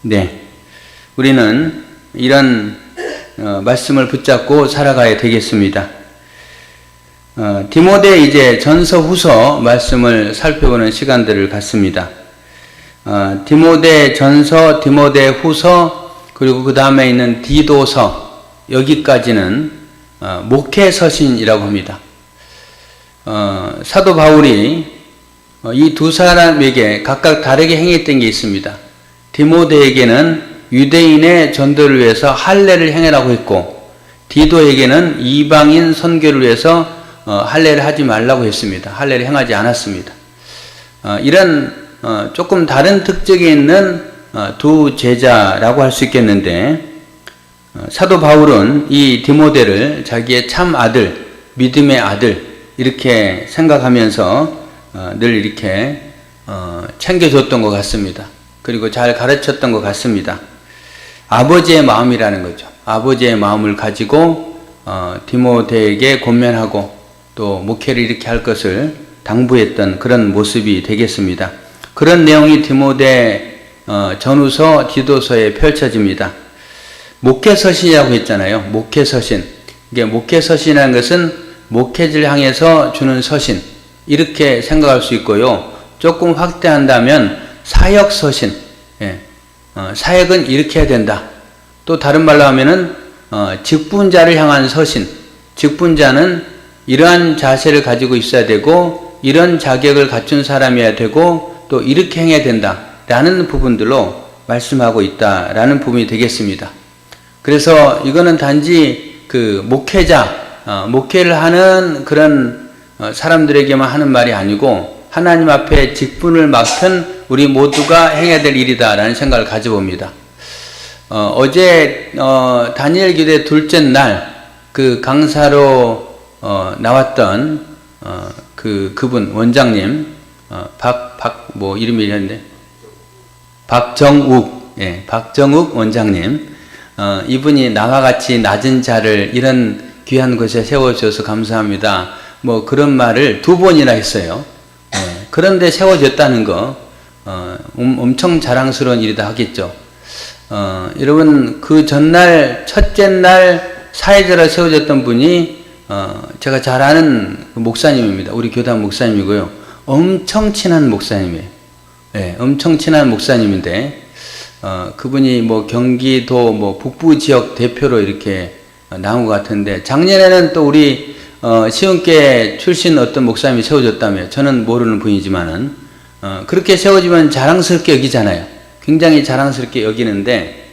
네, 우리는 이런 말씀을 붙잡고 살아가야 되겠습니다. 디모데 이제 전서 후서 말씀을 살펴보는 시간들을 갖습니다. 디모데 전서, 디모데 후서, 그리고 그 다음에 있는 디도서, 여기까지는 목회 서신이라고 합니다. 사도 바울이 이 두 사람에게 각각 다르게 행했던 게 있습니다. 디모데에게는 유대인의 전도를 위해서 할례를 행하라고 했고, 디도에게는 이방인 선교를 위해서 할례를 하지 말라고 했습니다. 할례를 행하지 않았습니다. 이런 조금 다른 특징이 있는 두 제자라고 할 수 있겠는데, 사도 바울은 이 디모데를 자기의 참 아들, 믿음의 아들 이렇게 생각하면서 늘 이렇게 챙겨줬던 것 같습니다. 그리고 잘 가르쳤던 것 같습니다. 아버지의 마음이라는 거죠. 아버지의 마음을 가지고 디모데에게 권면하고 또 목회를 이렇게 할 것을 당부했던 그런 모습이 되겠습니다. 그런 내용이 디모데 전후서, 디도서에 펼쳐집니다. 목회서신이라고 했잖아요. 목회서신. 이게 목회서신이라는 것은 목회지를 향해서 주는 서신, 이렇게 생각할 수 있고요. 조금 확대한다면 사역서신. 사역은 이렇게 해야 된다. 또 다른 말로 하면은 직분자를 향한 서신. 직분자는 이러한 자세를 가지고 있어야 되고, 이런 자격을 갖춘 사람이어야 되고, 또 이렇게 행해야 된다 라는 부분들로 말씀하고 있다라는 부분이 되겠습니다. 그래서 이거는 단지 그 목회자, 목회를 하는 그런 사람들에게만 하는 말이 아니고, 하나님 앞에 직분을 맡은 우리 모두가 행해야 될 일이다 라는 생각을 가져봅니다. 어제 다니엘 교대 둘째 날 그 강사로 나왔던 그분 원장님, 뭐 이름이 이랬는데 박정욱, 박정욱 원장님, 이분이 나와 같이 낮은 자를 이런 귀한 곳에 세워주셔서 감사합니다. 뭐 그런 말을 2번이나 했어요. 그런데 세워졌다는 거 엄청 자랑스러운 일이다 하겠죠. 여러분, 그 전날 첫째 날 사회자로 세워졌던 분이 제가 잘 아는 목사님입니다. 우리 교단 목사님이고요. 엄청 친한 목사님이에요. 엄청 친한 목사님인데 그분이 뭐 경기도 뭐 북부 지역 대표로 이렇게 나온 것 같은데, 작년에는 또 우리 시흥교회 출신 어떤 목사님이 세워졌다며, 저는 모르는 분이지만은 그렇게 세워지면 자랑스럽게 여기잖아요. 굉장히 자랑스럽게 여기는데,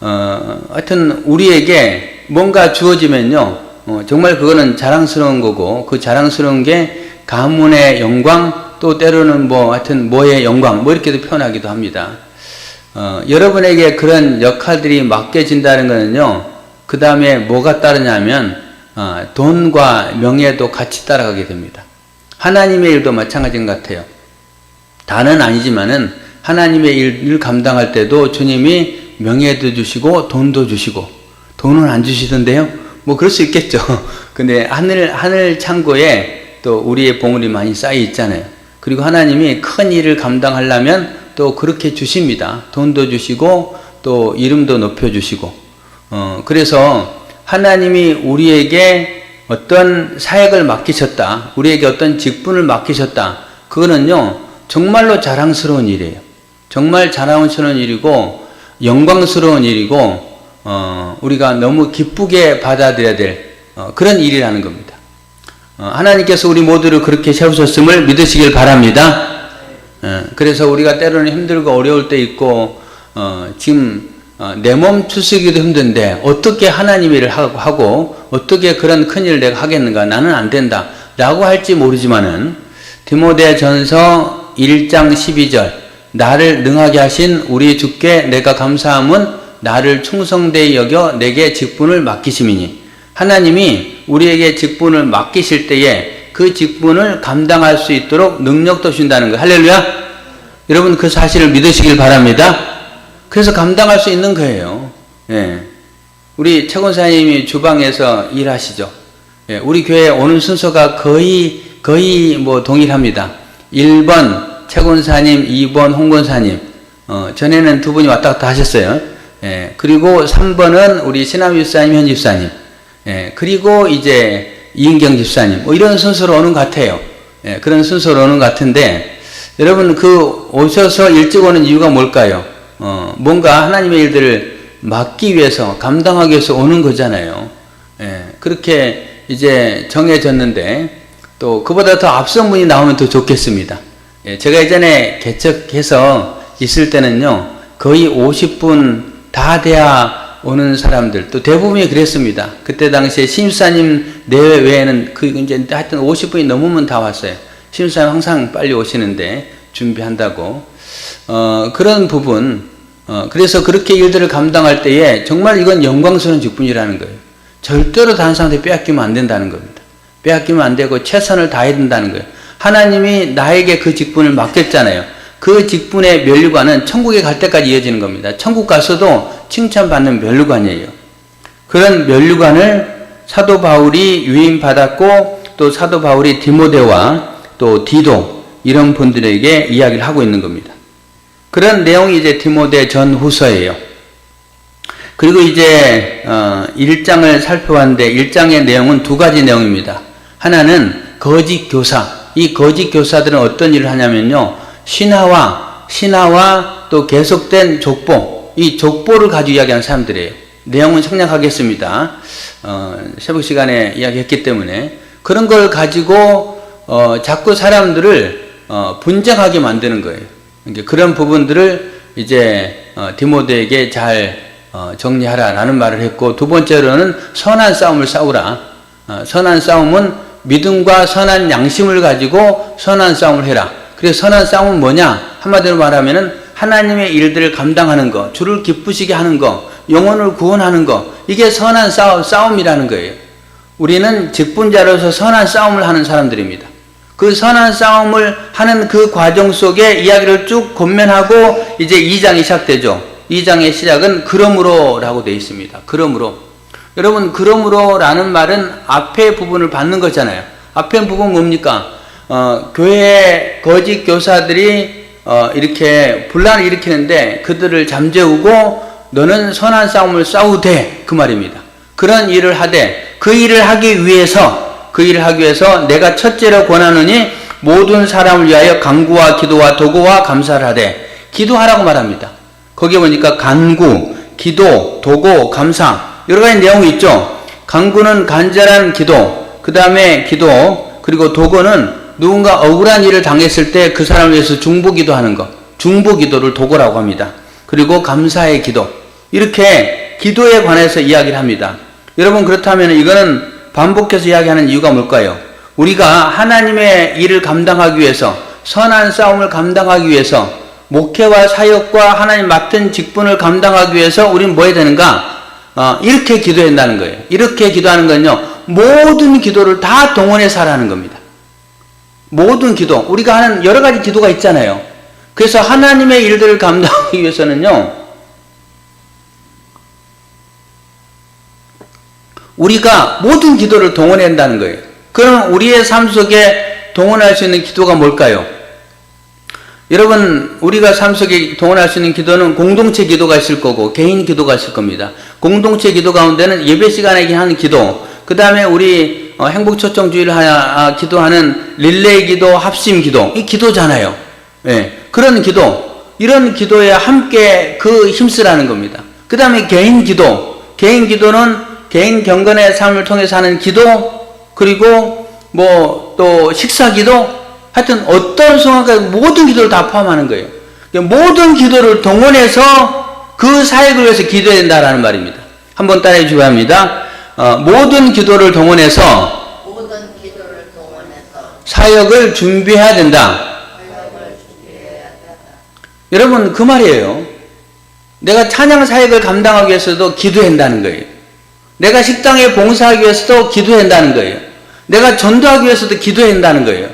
하여튼 우리에게 뭔가 주어지면요, 정말 그거는 자랑스러운 거고, 그 자랑스러운 게 가문의 영광, 또 때로는 뭐 하여튼 뭐의 영광, 뭐 이렇게도 표현하기도 합니다. 여러분에게 그런 역할들이 맡겨진다는 거는요, 그 다음에 뭐가 따르냐면 돈과 명예도 같이 따라가게 됩니다. 하나님의 일도 마찬가지인 것 같아요. 다는 아니지만은 하나님의 일을 감당할 때도 주님이 명예도 주시고 돈도 주시고, 돈은 안 주시던데요? 뭐 그럴 수 있겠죠. 근데 하늘 창고에 또 우리의 봉우리 많이 쌓여 있잖아요. 그리고 하나님이 큰 일을 감당하려면 또 그렇게 주십니다. 돈도 주시고 또 이름도 높여주시고. 그래서 하나님이 우리에게 어떤 사역을 맡기셨다, 우리에게 어떤 직분을 맡기셨다, 그거는요 정말로 자랑스러운 일이에요. 정말 자랑스러운 일이고 영광스러운 일이고, 우리가 너무 기쁘게 받아들여야 될 그런 일이라는 겁니다. 하나님께서 우리 모두를 그렇게 세우셨음을 믿으시길 바랍니다. 그래서 우리가 때로는 힘들고 어려울 때 있고, 지금 내 몸 추스기도 힘든데 어떻게 하나님 일을 하고 어떻게 그런 큰 일을 내가 하겠는가, 나는 안 된다 라고 할지 모르지만은, 디모데 전서 1장 12절 나를 능하게 하신 우리 주께 내가 감사함은 나를 충성되이 여겨 내게 직분을 맡기심이니, 하나님이 우리에게 직분을 맡기실 때에 그 직분을 감당할 수 있도록 능력도 주신다는 거예요. 할렐루야. 여러분, 그 사실을 믿으시길 바랍니다. 그래서 감당할 수 있는 거예요. 우리 최 권사님이 주방에서 일하시죠. 우리 교회에 오는 순서가 거의 뭐 동일합니다. 1번 최 권사님, 2번 홍 권사님, 전에는 두 분이 왔다 갔다 하셨어요. 예, 그리고 3번은 우리 신하미 집사님, 현 집사님. 예, 그리고 이제 이은경 집사님. 뭐 이런 순서로 오는 것 같아요. 예, 그런 순서로 오는 것 같은데, 여러분 그 오셔서 일찍 오는 이유가 뭘까요? 뭔가 하나님의 일들을 맡기 위해서, 감당하기 위해서 오는 거잖아요. 예, 그렇게 이제 정해졌는데, 또 그보다 더 앞선 분이 나오면 더 좋겠습니다. 예, 제가 예전에 개척해서 있을 때는요, 거의 50분 다 돼야 오는 사람들, 또 대부분이 그랬습니다. 그때 당시에 신입사님 내외 외에는 이제 하여튼 50분이 넘으면 다 왔어요. 신입사님 항상 빨리 오시는데 준비한다고. 그런 부분, 그래서 그렇게 일들을 감당할 때에 정말 이건 영광스러운 직분이라는 거예요. 절대로 다른 사람한테 빼앗기면 안 된다는 겁니다. 빼앗기면 안 되고 최선을 다해야 된다는 거예요. 하나님이 나에게 그 직분을 맡겼잖아요. 그 직분의 면류관은 천국에 갈 때까지 이어지는 겁니다. 천국 가서도 칭찬받는 면류관이에요. 그런 면류관을 사도 바울이 유임받았고, 또 사도 바울이 디모데와 또 디도 이런 분들에게 이야기를 하고 있는 겁니다. 그런 내용이 이제 디모데 전후서예요. 그리고 이제 1장을 살펴봤는데 1장의 내용은 두 가지 내용입니다. 하나는 거짓 교사. 이 거짓 교사들은 어떤 일을 하냐면요, 신화와 또 계속된 족보, 이 족보를 가지고 이야기하는 사람들이에요. 내용은 생략하겠습니다. 새벽 시간에 이야기했기 때문에. 그런 걸 가지고 자꾸 사람들을 분쟁하게 만드는 거예요. 그러니까 그런 부분들을 이제 디모데에게 잘 정리하라라는 말을 했고, 두 번째로는 선한 싸움을 싸우라. 선한 싸움은 믿음과 선한 양심을 가지고 선한 싸움을 해라. 그래서 선한 싸움은 뭐냐? 한마디로 말하면은 하나님의 일들을 감당하는 거, 주를 기쁘시게 하는 거, 영혼을 구원하는 거, 이게 선한 싸움이라는 거예요. 우리는 직분자로서 선한 싸움을 하는 사람들입니다. 그 선한 싸움을 하는 그 과정 속에 이야기를 쭉 권면하고 이제 2장이 시작되죠. 2장의 시작은 그러므로라고 되어 있습니다. 그러므로. 여러분, 그러므로라는 말은 앞에 부분을 받는 거잖아요. 앞에 부분 뭡니까? 교회 거짓 교사들이 이렇게 분란을 일으키는데 그들을 잠재우고 너는 선한 싸움을 싸우되, 그 말입니다. 그런 일을 하되, 그 일을 하기 위해서 내가 첫째로 권하노니 모든 사람을 위하여 간구와 기도와 도구와 감사를 하되, 기도하라고 말합니다. 거기에 보니까 간구, 기도, 도구, 감사 여러 가지 내용이 있죠. 간구는 간절한 기도, 그 다음에 기도, 그리고 도구는 누군가 억울한 일을 당했을 때 그 사람을 위해서 중보기도 하는 것, 중보기도를 도구라고 합니다. 그리고 감사의 기도, 이렇게 기도에 관해서 이야기를 합니다. 여러분, 그렇다면 이거는 반복해서 이야기하는 이유가 뭘까요? 우리가 하나님의 일을 감당하기 위해서, 선한 싸움을 감당하기 위해서, 목회와 사역과 하나님 맡은 직분을 감당하기 위해서 우리는 뭐 해야 되는가? 이렇게 기도해야 한다는 거예요. 이렇게 기도하는 건요, 모든 기도를 다 동원해서 하라는 겁니다. 모든 기도, 우리가 하는 여러 가지 기도가 있잖아요. 그래서 하나님의 일들을 감당하기 위해서는요, 우리가 모든 기도를 동원해야 한다는 거예요. 그럼 우리의 삶 속에 동원할 수 있는 기도가 뭘까요? 여러분, 우리가 삶 속에 동원할 수 있는 기도는 공동체 기도가 있을 거고 개인 기도가 있을 겁니다. 공동체 기도 가운데는 예배 시간에 하는 기도, 그 다음에 우리 행복초청주의를 기도하는 릴레이 기도, 합심 기도, 이 기도잖아요. 예, 그런 기도, 이런 기도에 함께 그 힘쓰라는 겁니다. 그 다음에 개인 기도, 개인 기도는 개인 경건의 삶을 통해서 하는 기도, 그리고 뭐 또 식사 기도, 하여튼 어떤 순간까지 모든 기도를 다 포함하는 거예요. 모든 기도를 동원해서 그 사역을 위해서 기도해야 된다라는 말입니다. 한번 따라해 주시기 바랍니다. 모든 기도를 동원해서 사역을 준비해야 된다. 여러분, 그 말이에요. 내가 찬양 사역을 감당하기 위해서도 기도해야 한다는 거예요. 내가 식당에 봉사하기 위해서도 기도해야 한다는 거예요. 내가 전도하기 위해서도 기도해야 한다는 거예요.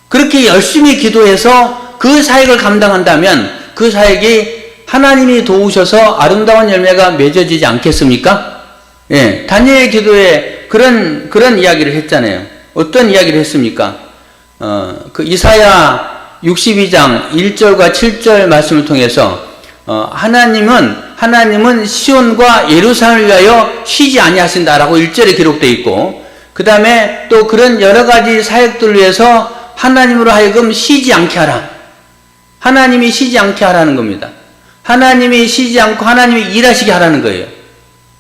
그렇게 열심히 기도해서 그 사역을 감당한다면 그 사역이 하나님이 도우셔서 아름다운 열매가 맺어지지 않겠습니까? 예, 다니엘의 기도에 그런 이야기를 했잖아요. 어떤 이야기를 했습니까? 그 이사야 62장 1절과 7절 말씀을 통해서 하나님은 시온과 예루살렘을 위하여 쉬지 아니하신다라고 1절에 기록되어 있고, 그 다음에 또 그런 여러 가지 사역들을 위해서 하나님으로 하여금 쉬지 않게 하라. 하나님이 쉬지 않게 하라는 겁니다. 하나님이 쉬지 않고 하나님이 일하시게 하라는 거예요.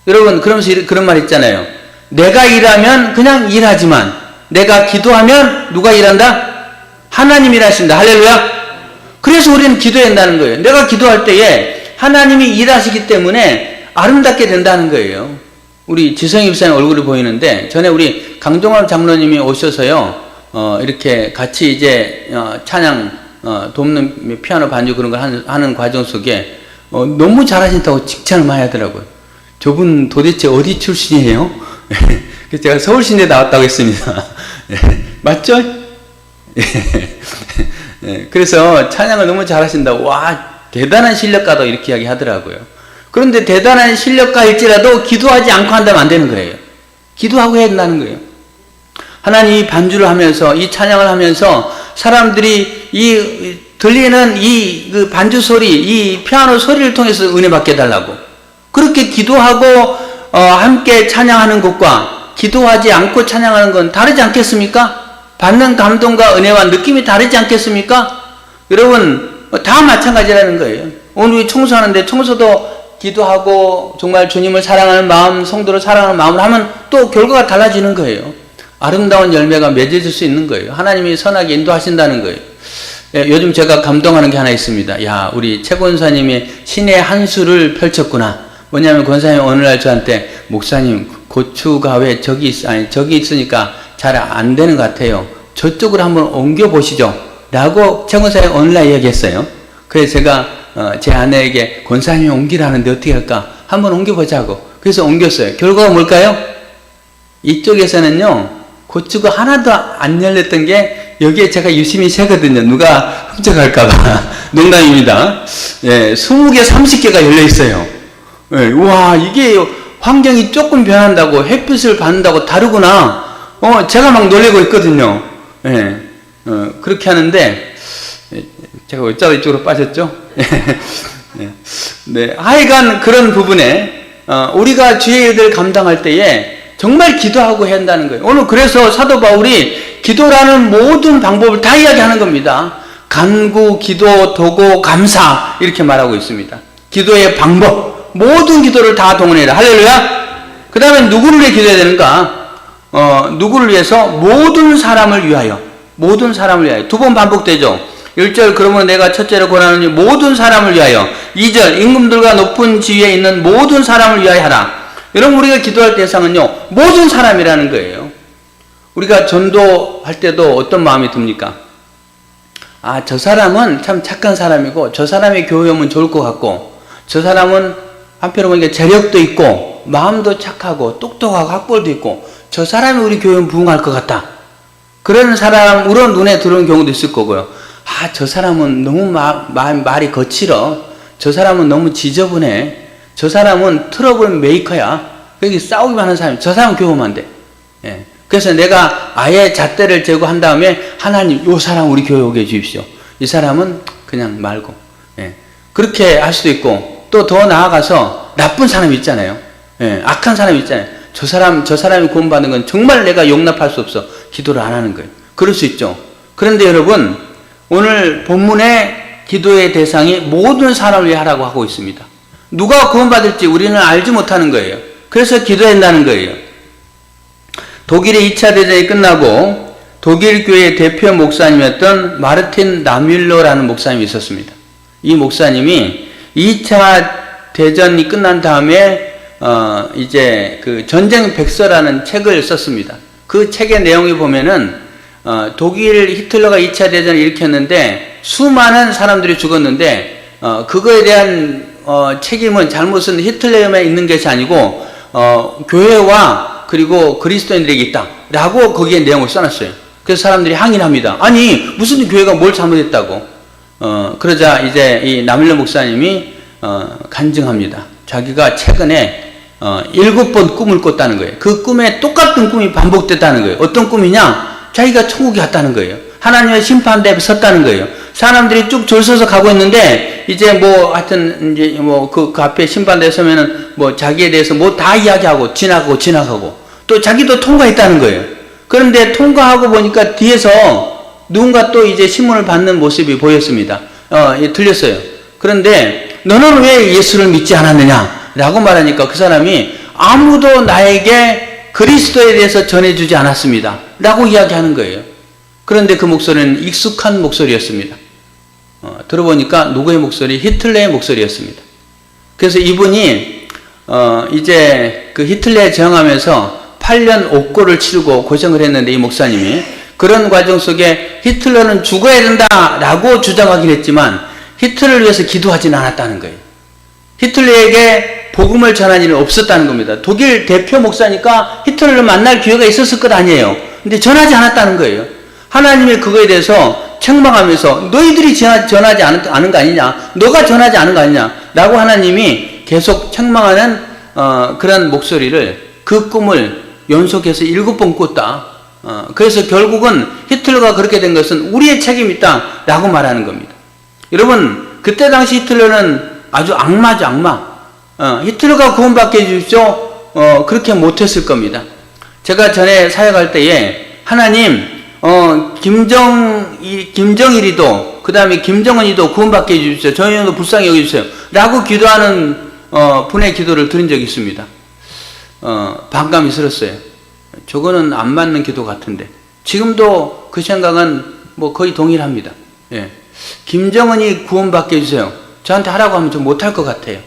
여러분, 그러면서 그런 말 있잖아요. 내가 일하면 그냥 일하지만 내가 기도하면 누가 일한다? 하나님이 일하신다. 할렐루야. 그래서 우리는 기도해야 한다는 거예요. 내가 기도할 때에 하나님이 일하시기 때문에 아름답게 된다는 거예요. 우리 지성이 집사님 얼굴이 보이는데, 전에 우리 강동원 장로님이 오셔서요, 이렇게 같이 이제 찬양 돕는 피아노 반주 그런 걸 하는 과정 속에 너무 잘하신다고 칭찬을 많이 하더라고요. 저분 도대체 어디 출신이에요? 그래서 제가 서울시내 나왔다고 했습니다. 맞죠? 그래서 찬양을 너무 잘하신다고, 와, 대단한 실력가다 이렇게 이야기 하더라고요. 그런데 대단한 실력가일지라도 기도하지 않고 한다면 안 되는 거예요. 기도하고 해야 된다는 거예요. 하나님이 반주를 하면서, 이 찬양을 하면서 사람들이 들리는 그 반주 소리, 이 피아노 소리를 통해서 은혜 받게 해달라고. 그렇게 기도하고 함께 찬양하는 것과 기도하지 않고 찬양하는 건 다르지 않겠습니까? 받는 감동과 은혜와 느낌이 다르지 않겠습니까? 여러분, 다 마찬가지라는 거예요. 오늘 우리 청소하는데 청소도 기도하고 정말 주님을 사랑하는 마음, 성도를 사랑하는 마음을 하면 또 결과가 달라지는 거예요. 아름다운 열매가 맺어질 수 있는 거예요. 하나님이 선하게 인도하신다는 거예요. 요즘 제가 감동하는 게 하나 있습니다. 야, 우리 최 권사님이 신의 한 수를 펼쳤구나. 뭐냐면 권사님이 어느 날 저한테, 목사님, 고추가 왜 저기 있으니까 잘 안 되는 것 같아요. 저쪽으로 한번 옮겨보시죠. 라고 최 권사님이 어느 날 이야기했어요. 그래서 제가 제 아내에게 권사님이 옮기라는데 어떻게 할까? 한번 옮겨보자고. 그래서 옮겼어요. 결과가 뭘까요? 이쪽에서는요, 고추가 하나도 안 열렸던 게 여기에 제가 유심히 세거든요. 누가 훔쳐갈까봐. 농담입니다. 20개, 30개가 열려있어요. 우와, 이게 환경이 조금 변한다고, 햇빛을 받는다고 다르구나. 제가 막 놀래고 있거든요. 그렇게 하는데, 제가 어쩌다 이쪽으로 빠졌죠? 네, 하여간 그런 부분에, 우리가 주의 일을 감당할 때에 정말 기도하고 해야 한다는 거예요. 오늘 그래서 사도 바울이 기도라는 모든 방법을 다 이야기하는 겁니다. 간구, 기도, 도고, 감사 이렇게 말하고 있습니다. 기도의 방법, 모든 기도를 다 동원해라. 할렐루야. 그 다음에 누구를 위해 기도해야 되는가? 누구를 위해서? 모든 사람을 위하여. 모든 사람을 위하여. 두 번 반복되죠. 1절, 그러면 내가 첫째로 권하노니 모든 사람을 위하여. 2절, 임금들과 높은 지위에 있는 모든 사람을 위하여 하라. 여러분, 우리가 기도할 대상은요, 모든 사람이라는 거예요. 우리가 전도할 때도 어떤 마음이 듭니까? 아, 저 사람은 참 착한 사람이고, 저 사람의 교회 오면 좋을 것 같고, 저 사람은 한편으로 보니까 재력도 있고, 마음도 착하고, 똑똑하고, 학벌도 있고, 저 사람이 우리 교회에 부응할 것 같다. 그런 사람으로 눈에 들어오는 경우도 있을 거고요. 아, 저 사람은 너무 말이 거칠어. 저 사람은 너무 지저분해. 저 사람은 트러블 메이커야. 여기 싸우기만 하는 사람이, 저 사람 교회 오면 안 돼. 그래서 내가 아예 잣대를 제거한 다음에, 하나님, 요 사람 우리 교회 오게 해주십시오. 이 사람은 그냥 말고. 그렇게 할 수도 있고, 또 더 나아가서 나쁜 사람이 있잖아요. 악한 사람이 있잖아요. 저 사람이 구원받는 건 정말 내가 용납할 수 없어. 기도를 안 하는 거예요. 그럴 수 있죠. 그런데 여러분, 오늘 본문의 기도의 대상이 모든 사람을 위해 하라고 하고 있습니다. 누가 구원받을지 우리는 알지 못하는 거예요. 그래서 기도한다는 거예요. 독일의 2차 대전이 끝나고 독일 교회의 대표 목사님이었던 마르틴 나뮬러라는 목사님이 있었습니다. 이 목사님이 2차 대전이 끝난 다음에 이제 그 전쟁 백서라는 책을 썼습니다. 그 책의 내용이 보면은 독일 히틀러가 2차 대전을 일으켰는데 수많은 사람들이 죽었는데 그거에 대한 책임은, 잘못은 히틀러에 있는 것이 아니고 교회와 그리고 그리스도인들에게 있다라고 거기에 내용을 써놨어요. 그래서 사람들이 항의를 합니다. 아니, 무슨 교회가 뭘 잘못했다고. 그러자 이제 이 나밀러 목사님이 간증합니다. 자기가 최근에 7번 꿈을 꿨다는 거예요. 그 꿈에 똑같은 꿈이 반복됐다는 거예요. 어떤 꿈이냐? 자기가 천국에 갔다는 거예요. 하나님의 심판대 앞에 섰다는 거예요. 사람들이 쭉 줄 서서 가고 있는데 이제 뭐 하여튼 이제 뭐 그 앞에 심판대에 서면은 뭐 자기에 대해서 뭐 다 이야기하고 지나가고 또 자기도 통과했다는 거예요. 그런데 통과하고 보니까 뒤에서 누군가 또 이제 신문을 받는 모습이 보였습니다. 들렸어요. 그런데 너는 왜 예수를 믿지 않았느냐? 라고 말하니까 그 사람이 아무도 나에게 그리스도에 대해서 전해주지 않았습니다. 라고 이야기하는 거예요. 그런데 그 목소리는 익숙한 목소리였습니다. 들어보니까 누구의 목소리? 히틀러의 목소리였습니다. 그래서 이분이 이제 그 히틀러에 저항하면서 8년 옥고를 치르고 고생을 했는데 이 목사님이 그런 과정 속에 히틀러는 죽어야 된다라고 주장하긴 했지만 히틀러를 위해서 기도하지는 않았다는 거예요. 히틀러에게 복음을 전한 일은 없었다는 겁니다. 독일 대표 목사니까 히틀러를 만날 기회가 있었을 것 아니에요. 근데 전하지 않았다는 거예요. 하나님이 그거에 대해서 책망하면서 너희들이 전하지 않은 거 아니냐, 너가 전하지 않은 거 아니냐 라고 하나님이 계속 책망하는 그런 목소리를, 그 꿈을 연속해서 7번 꿨다. 그래서 결국은 히틀러가 그렇게 된 것은 우리의 책임이 있다 라고 말하는 겁니다. 여러분, 그때 당시 히틀러는 아주 악마죠, 악마. 히틀러가 구원받게 해주십시오. 그렇게 못했을 겁니다. 제가 전에 사역할 때에 하나님, 김정일이도, 그 다음에 김정은이도 구원받게 해주십시오. 저희도 불쌍히 여겨주세요. 라고 기도하는 분의 기도를 들은 적이 있습니다. 반감이 들었어요. 저거는 안 맞는 기도 같은데. 지금도 그 생각은 뭐 거의 동일합니다. 예. 김정은이 구원받게 해주세요. 저한테 하라고 하면 좀 못할 것 같아요.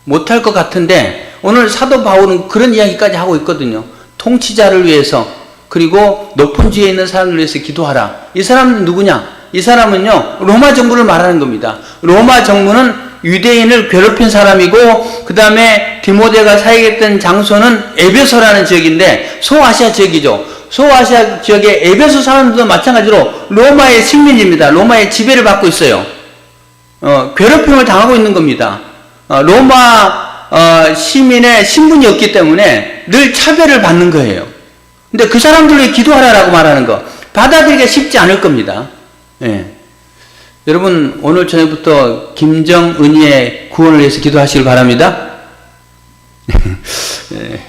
못할 것 같은데 오늘 사도 바울은 그런 이야기까지 하고 있거든요. 통치자를 위해서, 그리고 높은 지위에 있는 사람을 위해서 기도하라. 이 사람은 누구냐? 이 사람은요, 로마 정부를 말하는 겁니다. 로마 정부는 유대인을 괴롭힌 사람이고, 그 다음에 디모데가 사역했던 장소는 에베소라는 지역인데 소아시아 지역이죠. 소아시아 지역의 에베소 사람들도 마찬가지로 로마의 식민지입니다. 로마의 지배를 받고 있어요. 괴롭힘을 당하고 있는 겁니다. 로마 시민의 신분이 없기 때문에 늘 차별을 받는 거예요. 근데 그 사람들 위해 기도하라라고 말하는 거 받아들이기가 쉽지 않을 겁니다. 예. 여러분, 오늘 저녁부터 김정은이의 구원을 위해서 기도하시길 바랍니다. 예.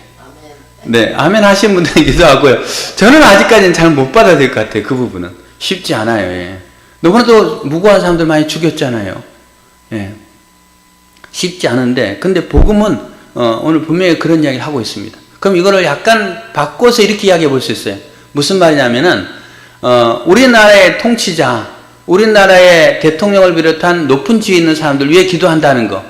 네, 아멘 하신 분들은 기도하고요. 저는 아직까지는 잘 못 받아들일 것 같아요. 그 부분은 쉽지 않아요. 예. 너무나도 무고한 사람들 많이 죽였잖아요. 예. 쉽지 않은데, 근데 복음은 오늘 분명히 그런 이야기를 하고 있습니다. 그럼 이거를 약간 바꿔서 이렇게 이야기해 볼 수 있어요. 무슨 말이냐면은 우리나라의 통치자, 우리나라의 대통령을 비롯한 높은 지위에 있는 사람들 위해 기도한다는 거,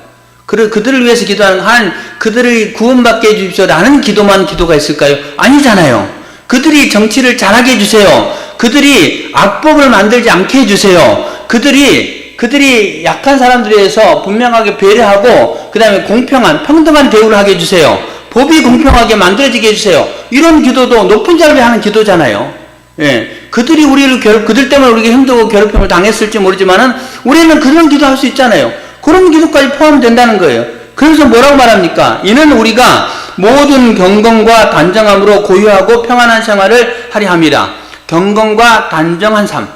그들을 위해서 기도하는 한 그들을 구원받게 해주십시오라는 기도가 있을까요? 아니잖아요. 그들이 정치를 잘하게 해주세요. 그들이 악법을 만들지 않게 해주세요. 그들이 약한 사람들에 대해서 분명하게 배려하고, 그 다음에 공평한, 평등한 대우를 하게 해주세요. 법이 공평하게 만들어지게 해주세요. 이런 기도도 높은 자를 위해 하는 기도잖아요. 예. 그들 때문에 우리가 힘들고 괴롭힘을 당했을지 모르지만은 우리는 그런 기도할 수 있잖아요. 그런 기도까지 포함된다는 거예요. 그래서 뭐라고 말합니까? 이는 우리가 모든 경건과 단정함으로 고유하고 평안한 생활을 하려 함이라. 경건과 단정한 삶.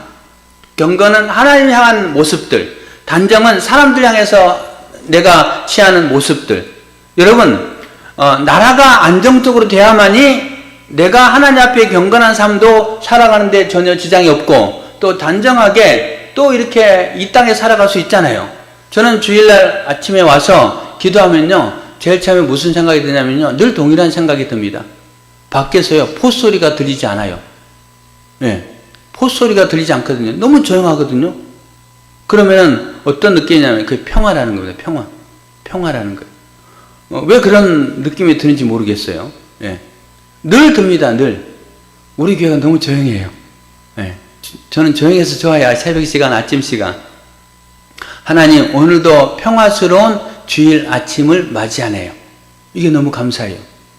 경건은 하나님 향한 모습들, 단정은 사람들 향해서 내가 취하는 모습들. 여러분, 나라가 안정적으로 돼야만이 내가 하나님 앞에 경건한 삶도 살아가는데 전혀 지장이 없고, 또 단정하게 또 이렇게 이 땅에 살아갈 수 있잖아요. 저는 주일날 아침에 와서 기도하면요, 제일 처음에 무슨 생각이 드냐면요, 늘 동일한 생각이 듭니다. 밖에서요, 포소리가 들리지 않아요. 예. 포소리가 들리지 않거든요. 너무 조용하거든요. 그러면 어떤 느낌이냐면 그게 평화라는 겁니다. 평화라는 거예요. 왜 그런 느낌이 드는지 모르겠어요. 예. 늘 듭니다. 늘. 우리 교회가 너무 조용해요. 예. 저는 조용해서 좋아요. 새벽 시간, 아침 시간. 하나님, 오늘도 평화스러운 주일 아침을 맞이하네요. 이게 너무 감사해요.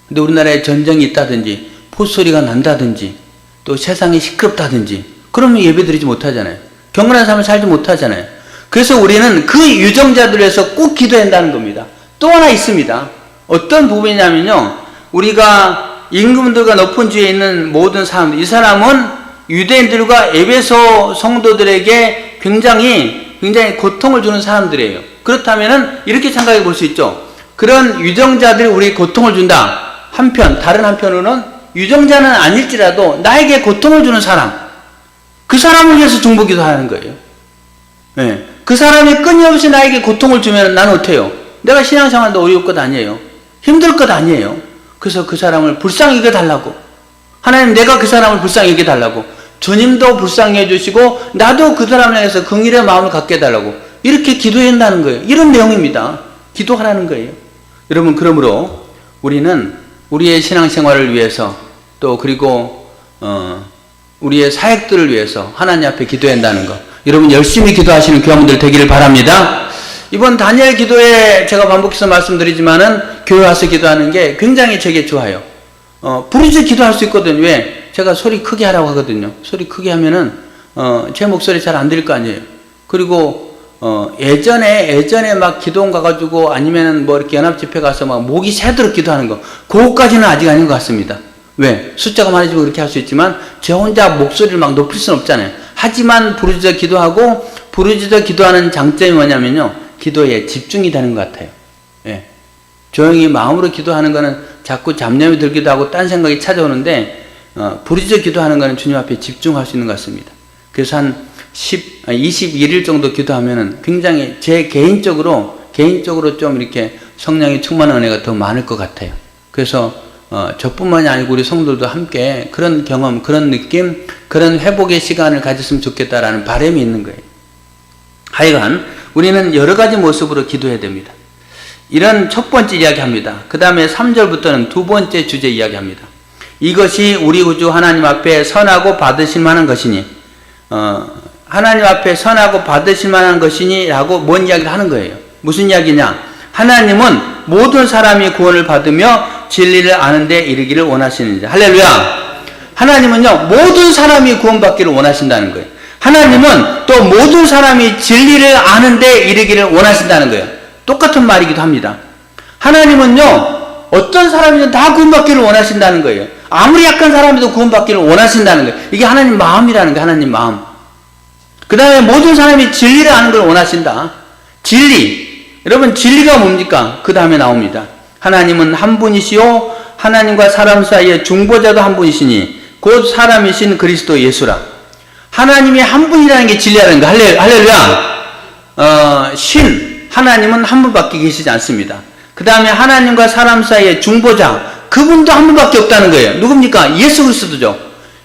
근데 우리나라에 전쟁이 있다든지, 포소리가 난다든지, 또 세상이 시끄럽다든지, 그러면 예배드리지 못하잖아요. 경건한 삶을 살지 못하잖아요. 그래서 우리는 그 유정자들을 위해서 꼭 기도해야 한다는 겁니다. 또 하나 있습니다. 어떤 부분이냐면요, 우리가 임금들과 높은 지위에 있는 모든 사람들, 이 사람은 유대인들과 에베소 성도들에게 굉장히 고통을 주는 사람들이에요. 그렇다면은 이렇게 생각해 볼 수 있죠. 그런 유정자들이 우리에게 고통을 준다. 다른 한편으로는 유정자는 아닐지라도 나에게 고통을 주는 사람, 그 사람을 위해서 중보기도 하는 거예요. 네. 그 사람이 끊임없이 나에게 고통을 주면 나는 어때요? 내가 신앙생활도 어려울 것 아니에요. 힘들 것 아니에요. 그래서 그 사람을 불쌍히 여겨달라고. 하나님, 내가 그 사람을 불쌍히 여겨달라고. 주님도 불쌍히 해주시고 나도 그 사람을 향해서 긍휼의 마음을 갖게 해달라고. 이렇게 기도해야 한다는 거예요. 이런 내용입니다. 기도하라는 거예요. 여러분, 그러므로 우리는 우리의 신앙생활을 위해서 또 그리고 우리의 사역들을 위해서 하나님 앞에 기도해야 한다는 것. 여러분, 열심히 기도하시는 교회원들 되기를 바랍니다. 이번 다니엘 기도에 제가 반복해서 말씀드리지만은 교회 와서 기도하는 게 굉장히 제게 좋아요. 부르짖어 기도할 수 있거든요. 왜? 제가 소리 크게 하라고 하거든요. 소리 크게 하면은 제 목소리 잘 안 들릴 거 아니에요. 그리고 예전에 막 기도원 가가지고 아니면은 뭐 이렇게 연합집회 가서 막 목이 새도록 기도하는 거, 그거까지는 아직 아닌 것 같습니다. 왜? 숫자가 많아지고 그렇게 할 수 있지만 제 혼자 목소리를 막 높일 수는 없잖아요. 하지만 부르짖어 기도하고, 부르짖어 기도하는 장점이 뭐냐면요, 기도에 집중이 되는 것 같아요. 예. 조용히 마음으로 기도하는 거는 자꾸 잡념이 들기도 하고 딴 생각이 찾아오는데, 부르짖어 기도하는 거는 주님 앞에 집중할 수 있는 것 같습니다. 그래서 한 21일 정도 기도하면은 굉장히 제 개인적으로 좀 이렇게 성령이 충만한 은혜가 더 많을 것 같아요. 그래서 저뿐만이 아니고 우리 성도들도 함께 그런 경험, 그런 느낌, 그런 회복의 시간을 가졌으면 좋겠다라는 바람이 있는 거예요. 하여간 우리는 여러 가지 모습으로 기도해야 됩니다. 이런 첫 번째 이야기합니다. 그 다음에 3절부터는 두 번째 주제 이야기합니다. 이것이 우리 구주 하나님 앞에 선하고 받으실 만한 것이니, 하나님 앞에 선하고 받으실 만한 것이니 라고 뭔 이야기를 하는 거예요. 무슨 이야기냐? 하나님은 모든 사람이 구원을 받으며 진리를 아는데 이르기를 원하시는지. 할렐루야. 하나님은요, 모든 사람이 구원받기를 원하신다는 거예요. 하나님은 또 모든 사람이 진리를 아는데 이르기를 원하신다는 거예요. 똑같은 말이기도 합니다. 하나님은요, 어떤 사람이든 다 구원받기를 원하신다는 거예요. 아무리 약한 사람이도 구원받기를 원하신다는 거예요. 이게 하나님 마음이라는 거예요. 하나님 마음. 그 다음에 모든 사람이 진리를 아는 걸 원하신다. 진리. 여러분, 진리가 뭡니까? 그 다음에 나옵니다. 하나님은 한 분이시요 하나님과 사람 사이에 중보자도 한 분이시니 곧 사람이신 그리스도 예수라. 하나님이 한 분이라는 게 진리라는 거. 할렐루야. 하나님은 한 분밖에 계시지 않습니다. 그 다음에 하나님과 사람 사이에 중보자, 그분도 한 분밖에 없다는 거예요. 누굽니까? 예수 그리스도죠.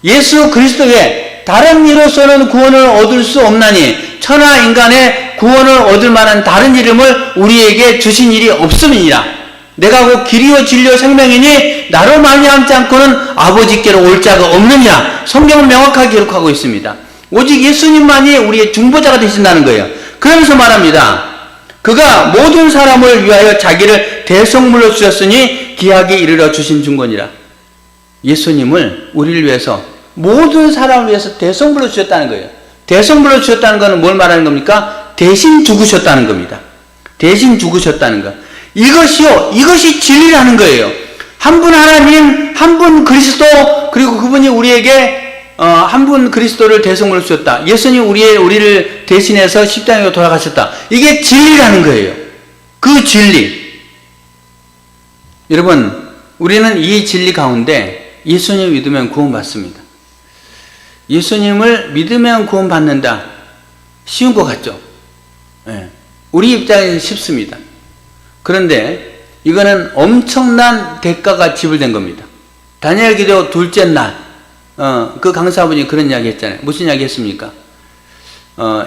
예수 그리스도 외에 다른 이로서는 구원을 얻을 수 없나니 천하 인간의 구원을 얻을 만한 다른 이름을 우리에게 주신 일이 없음이니라. 내가 곧 길이요 진리요 생명이니 나로 말미암지 않고는 아버지께로 올 자가 없느니라. 성경은 명확하게 기록하고 있습니다. 오직 예수님만이 우리의 중보자가 되신다는 거예요. 그러면서 말합니다. 그가 모든 사람을 위하여 자기를 대성물로 주셨으니 기하게 이르러 주신 중건이라. 예수님을 우리를 위해서, 모든 사람을 위해서 대성물로 주셨다는 거예요. 대성물로 주셨다는 것은 뭘 말하는 겁니까? 대신 죽으셨다는 겁니다. 대신 죽으셨다는 것. 이것이 진리라는 거예요. 한 분 하나님, 한 분 그리스도, 그리고 그분이 우리에게 한 분 그리스도를 대성물로 주셨다. 예수님 우리를 대신해서 십자가에 돌아가셨다. 이게 진리라는 거예요. 그 진리. 여러분, 우리는 이 진리 가운데 예수님을 믿으면 구원받습니다. 예수님을 믿으면 구원받는다. 쉬운 것 같죠? 네. 우리 입장에서 쉽습니다. 그런데 이거는 엄청난 대가가 지불된 겁니다. 다니엘 기도 둘째 날, 그 강사분이 그런 이야기 했잖아요. 무슨 이야기 했습니까?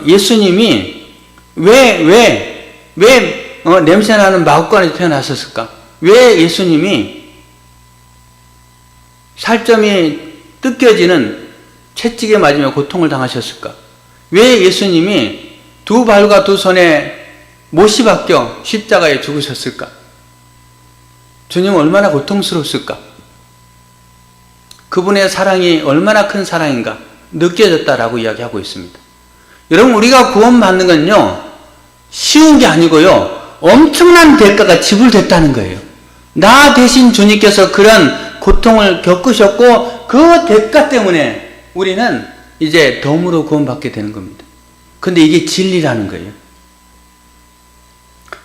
예수님이 왜 냄새나는 마구간에서 태어나셨을까? 왜 예수님이 살점이 뜯겨지는 채찍에 맞으며 고통을 당하셨을까? 왜 예수님이 두 발과 두 손에 못이 박혀 십자가에 죽으셨을까? 주님은 얼마나 고통스러웠을까? 그분의 사랑이 얼마나 큰 사랑인가 느껴졌다라고 이야기하고 있습니다. 여러분, 우리가 구원받는 건요, 쉬운 게 아니고요, 엄청난 대가가 지불됐다는 거예요. 나 대신 주님께서 그런 고통을 겪으셨고 그 대가 때문에 우리는 이제 덤으로 구원받게 되는 겁니다. 근데 이게 진리라는 거예요.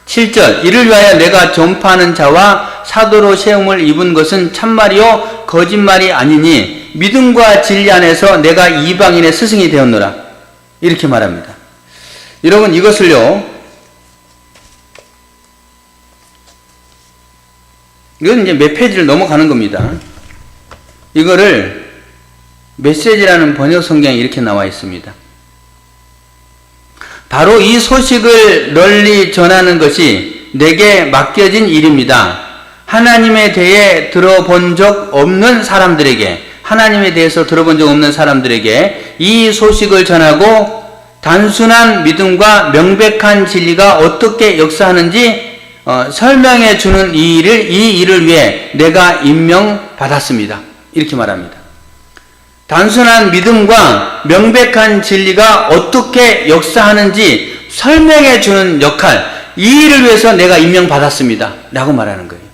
7절, 이를 위하여 내가 전파하는 자와 사도로 세움을 입은 것은 참말이요 거짓말이 아니니 믿음과 진리 안에서 내가 이방인의 스승이 되었노라. 이렇게 말합니다. 여러분, 이것을요, 이건 이제 몇 페이지를 넘어가는 겁니다. 이거를 메시지라는 번역 성경에 이렇게 나와 있습니다. 바로 이 소식을 널리 전하는 것이 내게 맡겨진 일입니다. 하나님에 대해 들어본 적 없는 사람들에게, 하나님에 대해서 들어본 적 없는 사람들에게 이 소식을 전하고 단순한 믿음과 명백한 진리가 어떻게 역사하는지 설명해 주는 이 일을 위해 내가 임명받았습니다. 이렇게 말합니다. 단순한 믿음과 명백한 진리가 어떻게 역사하는지 설명해 주는 역할, 이 일을 위해서 내가 임명받았습니다. 라고 말하는 거예요.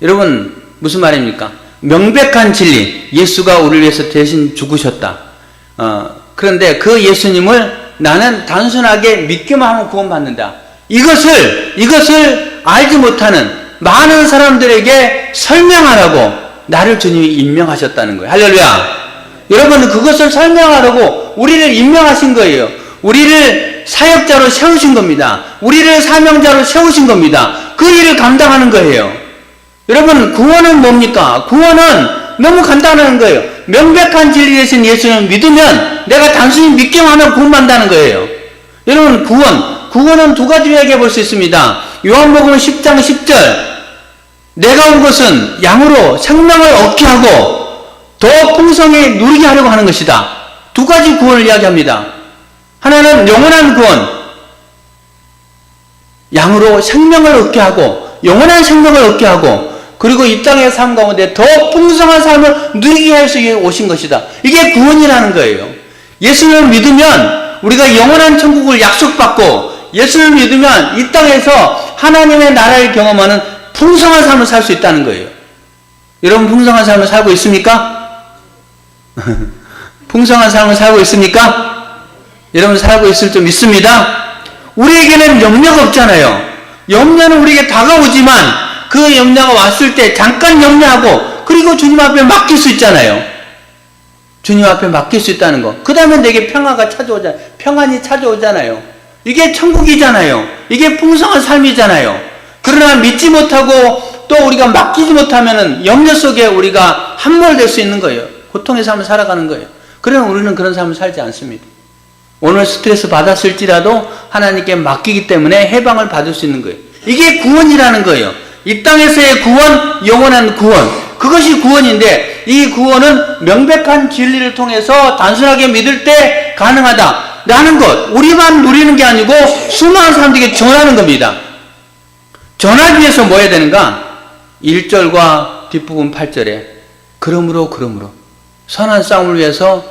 여러분, 무슨 말입니까? 명백한 진리, 예수가 우리를 위해서 대신 죽으셨다. 그런데 그 예수님을 나는 단순하게 믿기만 하면 구원받는다. 이것을 알지 못하는 많은 사람들에게 설명하라고 나를 주님이 임명하셨다는 거예요. 할렐루야. 여러분, 그것을 설명하라고 우리를 임명하신 거예요. 우리를 사역자로 세우신 겁니다. 우리를 사명자로 세우신 겁니다. 그 일을 감당하는 거예요. 여러분, 구원은 뭡니까? 구원은 너무 간단한 거예요. 명백한 진리 대신 예수를 믿으면 내가 단순히 믿기만 하면 구원받는다는 거예요. 여러분, 구원은 두 가지로 얘기해 볼 수 있습니다. 요한복음 10장 10절, 내가 온 것은 양으로 생명을 얻게 하고 더 풍성히 누리게 하려고 하는 것이다. 두 가지 구원을 이야기합니다. 하나는 영원한 구원, 양으로 생명을 얻게 하고 영원한 생명을 얻게 하고, 그리고 이 땅의 삶 가운데 더 풍성한 삶을 누리게 할 수 있게 오신 것이다. 이게 구원이라는 거예요. 예수를 믿으면 우리가 영원한 천국을 약속받고, 예수를 믿으면 이 땅에서 하나님의 나라를 경험하는 풍성한 삶을 살 수 있다는 거예요. 여러분, 풍성한 삶을 살고 있습니까? 풍성한 삶을 살고 있습니까? 여러분, 살고 있을 줄 믿습니다. 우리에게는 염려가 없잖아요. 염려는 우리에게 다가오지만 그 염려가 왔을 때 잠깐 염려하고 그리고 주님 앞에 맡길 수 있잖아요. 주님 앞에 맡길 수 있다는 거. 그 다음에 내게 평화가 찾아오잖아요. 평안이 찾아오잖아요. 이게 천국이잖아요. 이게 풍성한 삶이잖아요. 그러나 믿지 못하고 또 우리가 맡기지 못하면은 염려 속에 우리가 함몰될 수 있는 거예요. 고통의 삶을 살아가는 거예요. 그러나 우리는 그런 삶을 살지 않습니다. 오늘 스트레스 받았을지라도 하나님께 맡기기 때문에 해방을 받을 수 있는 거예요. 이게 구원이라는 거예요. 이 땅에서의 구원, 영원한 구원. 그것이 구원인데, 이 구원은 명백한 진리를 통해서 단순하게 믿을 때 가능하다라는 것. 우리만 누리는 게 아니고 수많은 사람들에게 전하는 겁니다. 전하기 위해서 뭐 해야 되는가? 1절과 뒷부분 8절에 그러므로 선한 싸움을 위해서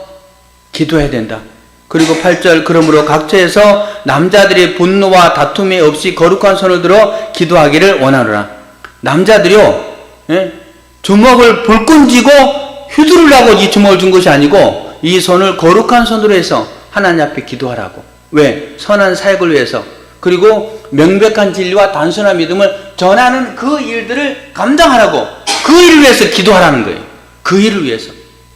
기도해야 된다. 그리고 8절, 그러므로 각처에서 남자들이 분노와 다툼이 없이 거룩한 손을 들어 기도하기를 원하노라. 남자들이요, 주먹을 불끈 쥐고 휘두르려고 이 주먹을 준 것이 아니고 이 손을 거룩한 손으로 해서 하나님 앞에 기도하라고. 왜? 선한 사역을 위해서, 그리고 명백한 진리와 단순한 믿음을 전하는 그 일들을 감당하라고, 그 일을 위해서 기도하라는 거예요. 그 일을 위해서.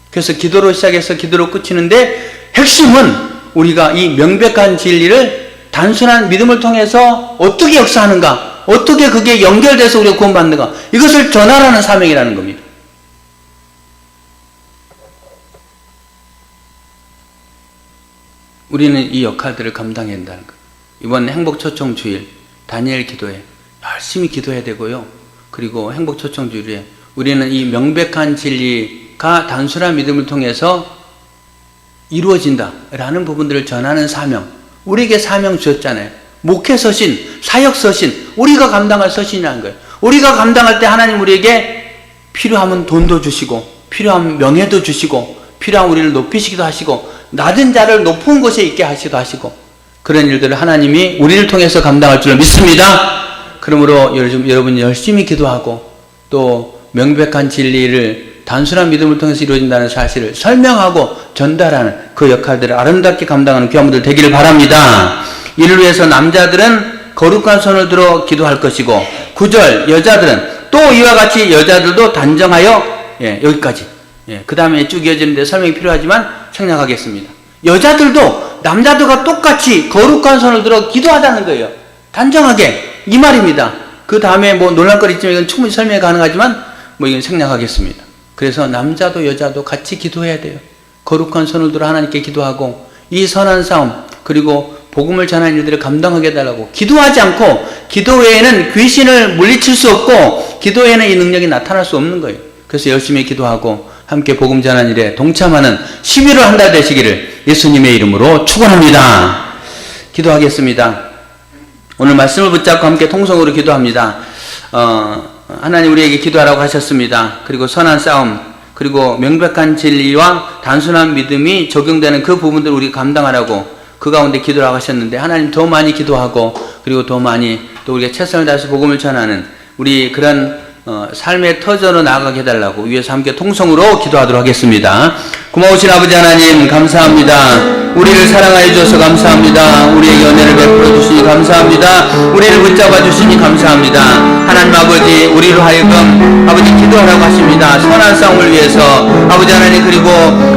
그래서 기도로 시작해서 기도로 끝이는데, 핵심은 우리가 이 명백한 진리를 단순한 믿음을 통해서 어떻게 역사하는가, 어떻게 그게 연결돼서 우리가 구원받는가, 이것을 전하라는 사명이라는 겁니다. 우리는 이 역할들을 감당해야 한다는 거예요. 이번 행복초청주일 다니엘 기도회 열심히 기도해야 되고요. 그리고 행복초청주일에 우리는 이 명백한 진리가 단순한 믿음을 통해서 이루어진다라는 부분들을 전하는 사명, 우리에게 사명 주셨잖아요. 목회 서신, 사역 서신, 우리가 감당할 서신이라는 거예요. 우리가 감당할 때 하나님 우리에게 필요하면 돈도 주시고, 필요하면 명예도 주시고, 필요하면 우리를 높이시기도 하시고, 낮은 자를 높은 곳에 있게 하시기도 하시고, 그런 일들을 하나님이 우리를 통해서 감당할 줄 믿습니다. 그러므로 여러분 열심히 기도하고 또 명백한 진리를 단순한 믿음을 통해서 이루어진다는 사실을 설명하고 전달하는 그 역할들을 아름답게 감당하는 귀한 분들 되기를 바랍니다. 이를 위해서 남자들은 거룩한 손을 들어 기도할 것이고 9절 여자들은 또 이와 같이 여자들도 단정하여 여기까지 그 다음에 쭉 이어지는데 설명이 필요하지만 생략하겠습니다. 여자들도 남자들과 똑같이 거룩한 손을 들어 기도하자는 거예요. 단정하게 이 말입니다. 그 다음에 뭐 논란거리 있지만 이건 충분히 설명이 가능하지만 뭐 이건 생략하겠습니다. 그래서 남자도 여자도 같이 기도해야 돼요. 거룩한 손을 들어 하나님께 기도하고 이 선한 싸움 그리고 복음을 전하는 일들을 감당하게 해달라고 기도하지 않고 기도 외에는 귀신을 물리칠 수 없고 기도 외에는 이 능력이 나타날 수 없는 거예요. 그래서 열심히 기도하고 함께 복음 전하는 일에 동참하는 11월 한 달 되시기를 예수님의 이름으로 축원합니다. 기도하겠습니다. 오늘 말씀을 붙잡고 함께 통성으로 기도합니다. 하나님 우리에게 기도하라고 하셨습니다. 그리고 선한 싸움 그리고 명백한 진리와 단순한 믿음이 적용되는 그 부분들을 우리가 감당하라고 그 가운데 기도를 하셨는데 하나님 더 많이 기도하고 그리고 더 많이 또 우리가 최선을 다해서 복음을 전하는 우리 그런 삶의 터전으로 나아가게 해달라고 위에서 함께 통성으로 기도하도록 하겠습니다. 고마우신 아버지 하나님 감사합니다. 우리를 사랑하여 주셔서 감사합니다. 우리에게 은혜를 베풀어 주시니 감사합니다. 우리를 붙잡아 주시니 감사합니다. 하나님 아버지 우리로 하여금 아버지 기도하라고 하십니다. 선한 싸움을 위해서 아버지 하나님 그리고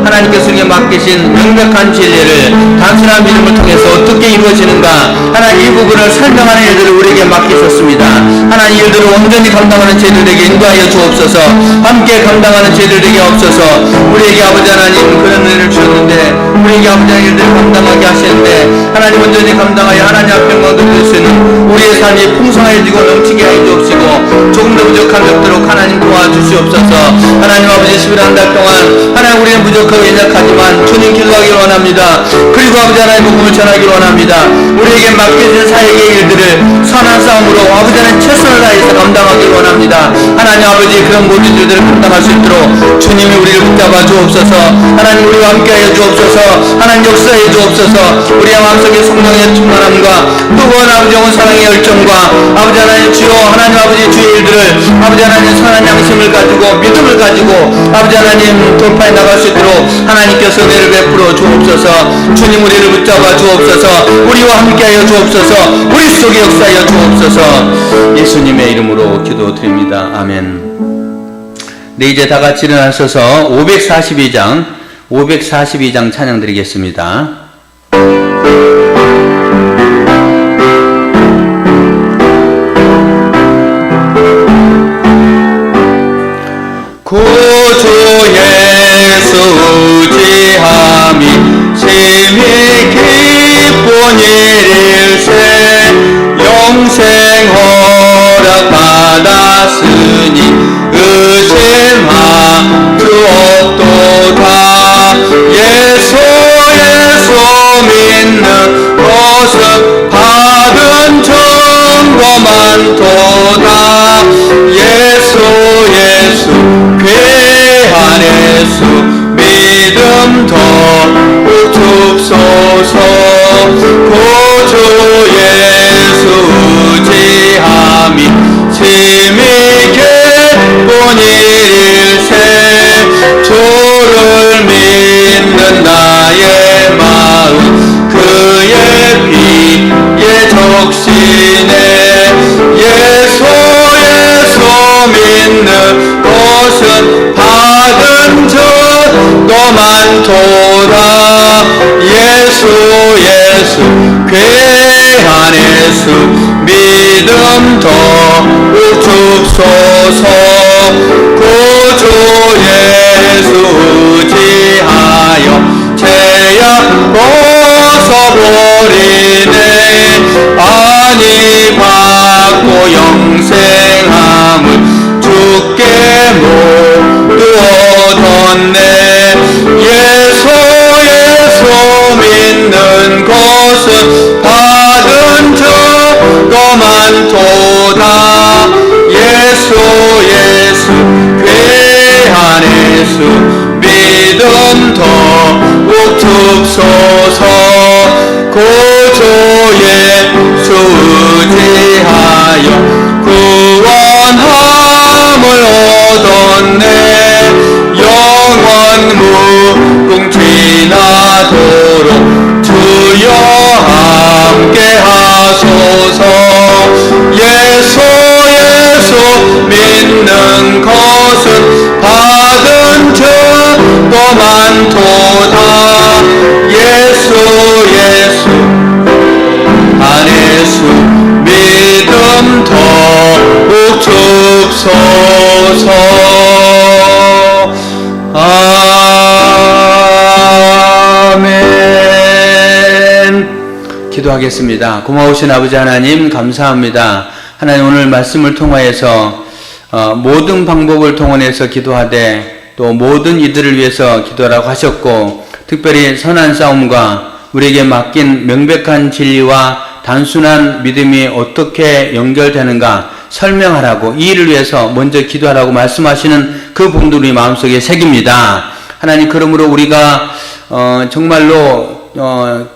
하나님께서 우리에게 맡기신 명백한 진리를 단순한 믿음을 통해서 어떻게 이루어지는가 하나님 이 부분을 설명하는 일들을 우리에게 맡기셨습니다. 하나님 일들을 온전히 감당하는 저희들에게 인도하여 주옵소서. 함께 감당하는 저희들에게 없어서 우리에게 아버지 하나님 그런 은혜를 주셨는데 우리에게 아버지 하나님 일들을 감당하게 하시는데 하나님 온전히 감당하여 하나님 앞에 영광 돌릴 수 있는 우리의 삶이 풍성해지고 넘치게 하여 주옵시고 조금 더 부족함이 없도록 하나님 도와주시옵소서. 하나님 아버지 11월 한 달 동안 하나님 우리는 부족하고 연약하지만 주님 기도하기를 원합니다. 그리고 아버지 하나님 복음을 전하기를 원합니다. 우리에게 맡겨진 사역의 일들을 선한 싸움으로 아버지 하나님 최선을 다해서 감당하기를 원합니다. 하나님 아버지 그런 모든 일들을 감당할 수 있도록 주님이 우리를 붙잡아 주옵소서. 하나님 우리와 함께하여 주옵소서. 하나님 역사해 주옵소서. 우리의 마음속에 성령의 충만함과 뜨거운 아버지 영혼 사랑의 열정과 아버지 하나님 주여 하나님 아버지 주의 일들을 아버지 하나님 선한 양심을 가지고 믿음을 가지고 아버지 하나님 돌파해 나갈 수 있도록 하나님께서 은혜를 베풀어 주옵소서. 주님 우리를 붙잡아 주옵소서. 우리와 함께하여 주옵소서. 우리 속에 역사하여 주옵소서. 예수님의 이름으로 기도드립니다. 아멘. 네, 이제 다 같이 일어나셔서 542장 찬양 드리겠습니다. 구주 예수 의지함이 심히 기쁜 일일세 영생 허락 받았으니 의심할 수 없도다. 예수 믿는 것은 받은 증거 많도다. 예수 귀한 예수 믿음 더욱 줍소서. 구주 예수 의지함이 심히 기쁜 일일세 주를 믿는 나의 마음 그의 피에 적시네. 예수 믿는 것은 받은 적도 많도다. 예수 귀한 예수 믿음 더욱 줍소서. 구주 예수 의지하여 죄악 벗어버리네. 아니 받고 영생함을 주께 모두 얻었네. 예수 믿는 것은 받은 적도 많도다. 예수 귀한 예수 믿음 더욱 줍소서. 구주 예수 의지하여 구원함을 얻었네. 주옵소서. 아멘. 기도하겠습니다. 고마우신 아버지 하나님 감사합니다. 하나님 오늘 말씀을 통하여서 모든 방법을 동원해서 기도하되 또 모든 이들을 위해서 기도하라고 하셨고, 특별히 선한 싸움과 우리에게 맡긴 명백한 진리와 단순한 믿음이 어떻게 연결되는가 설명하라고, 이 일을 위해서 먼저 기도하라고 말씀하시는 그 본도 우리 마음속에 새깁니다. 하나님, 그러므로 우리가 정말로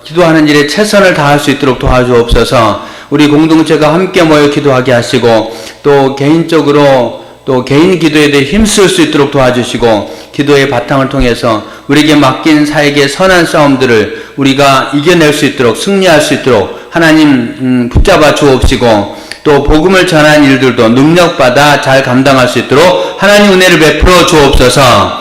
기도하는 일에 최선을 다할 수 있도록 도와주옵소서. 우리 공동체가 함께 모여 기도하게 하시고, 또 개인적으로 또 개인 기도에 대해 힘쓸 수 있도록 도와주시고, 기도의 바탕을 통해서 우리에게 맡긴 사역의 선한 싸움들을 우리가 이겨낼 수 있도록, 승리할 수 있도록 하나님 붙잡아 주옵시고, 또 복음을 전하는 일들도 능력받아 잘 감당할 수 있도록 하나님 은혜를 베풀어 주옵소서.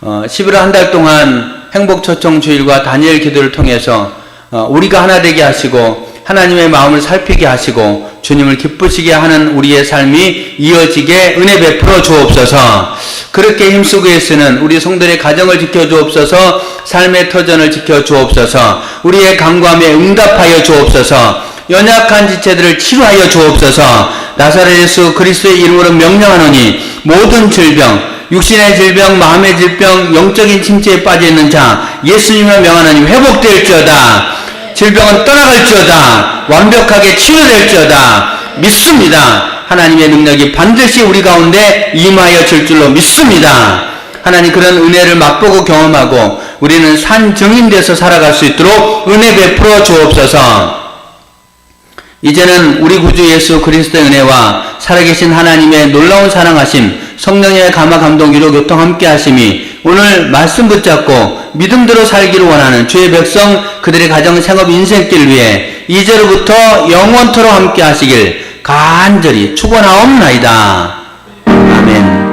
11월 한 달 동안 행복초청주일과 다니엘 기도를 통해서 우리가 하나 되게 하시고 하나님의 마음을 살피게 하시고 주님을 기쁘시게 하는 우리의 삶이 이어지게 은혜 베풀어 주옵소서. 그렇게 힘쓰고 애쓰는 우리 성도의 가정을 지켜 주옵소서. 삶의 터전을 지켜 주옵소서. 우리의 간구함에 응답하여 주옵소서. 연약한 지체들을 치료하여 주옵소서. 나사렛 예수 그리스도의 이름으로 명령하노니 모든 질병, 육신의 질병, 마음의 질병, 영적인 침체에 빠져있는 자 예수님을 명하노니 회복될지어다. 질병은 떠나갈지어다. 완벽하게 치유될지어다. 믿습니다. 하나님의 능력이 반드시 우리 가운데 임하여 질 줄로 믿습니다. 하나님, 그런 은혜를 맛보고 경험하고 우리는 산 증인돼서 살아갈 수 있도록 은혜 베풀어 주옵소서. 이제는 우리 구주 예수 그리스도의 은혜와 살아계신 하나님의 놀라운 사랑하심, 성령의 감화 감동 위로 교통 함께 하심이 오늘 말씀 붙잡고 믿음대로 살기를 원하는 주의 백성, 그들의 가정, 생업, 인생길 위해 이제로부터 영원토록 함께 하시길 간절히 축원하옵나이다. 아멘.